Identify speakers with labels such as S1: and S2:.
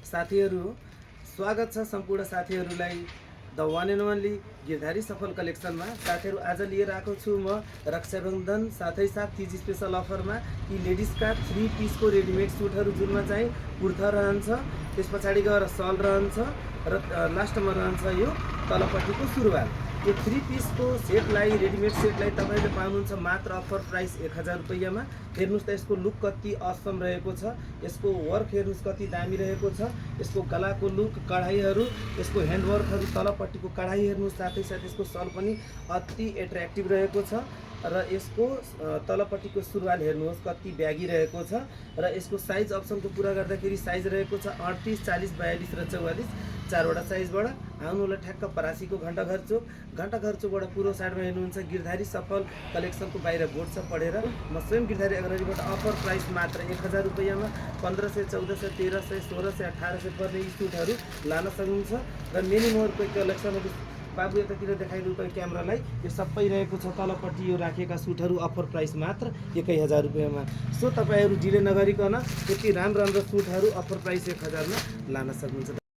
S1: साथीहरू स्वागत छ सम्पूर्ण साथीहरूलाई the one and only Girdhari सफल कलेक्सनमा। साथीहरू आज लिएर आएको छु म रक्षाबन्धन साथै साथ तीज स्पेशल अफरमा यी लेडिजका 3 पिसको रेडिमेड सुटहरू जुनमा चाहिँ कुर्ता रहन्छ, त्यस पछाडि गएर सल रहन्छ र लास्टमा रहन्छ यो तलपट्टिको सुरुवाल। यो 3 पिसको सेटलाई रेडिमेड सेटलाई तपाईँले पाउनुहुन्छ मात्र अफर प्राइस 1000 रुपैयाँमा। हेर्नुहोस् त यसको लुक कति असम रहेको छ, यसको वर्क हेर्नुहोस् कति दामी रहेको छ, यसको गलाको लुक, कढाईहरू, यसको ह्यान्डवर्कहरू, तलपट्टिको कढाई हेर्नुहोस्, साथै साथ यसको सल पनि अति एट्र्याक्टिभ रहेको छ र यसको तलपट्टिको सुरुवाल हेर्नुहोस् कति ब्यागी रहेको छ र यसको साइज अप्सनको कुरा गर्दाखेरि साइज रहेको छ 38, 40, 42 र 44 चारवटा साइजबाट। आउनु होला ठ्याक्क परासीको घण्टाघर चोकबाट पूर्व साइडमा हेर्नुहुन्छ गिरधारी सफल कलेक्सनको बाहिर बोर्ड छ पढेर। म स्वयं गिरधारी अग्रहीबाट अफर प्राइस मात्र 1000 रुपैयाँमा 1500, 1400, 1300, 1600, 1800 पर्ने यी सुटहरू लान सक्नुहुन्छ र मेनी मोरको कलेक्सनहरू बाबु यतातिर देखाइदिनु तपाईँ क्यामेरालाई। यो सबै रहेको छ तलपट्टि यो राखेका सुटहरू अफर प्राइस मात्र 1000 रुपैयाँमा। सो तपाईँहरू डिले नगरिकन यति राम्रो सुटहरू अफर प्राइस 1000मा लान सक्नुहुन्छ।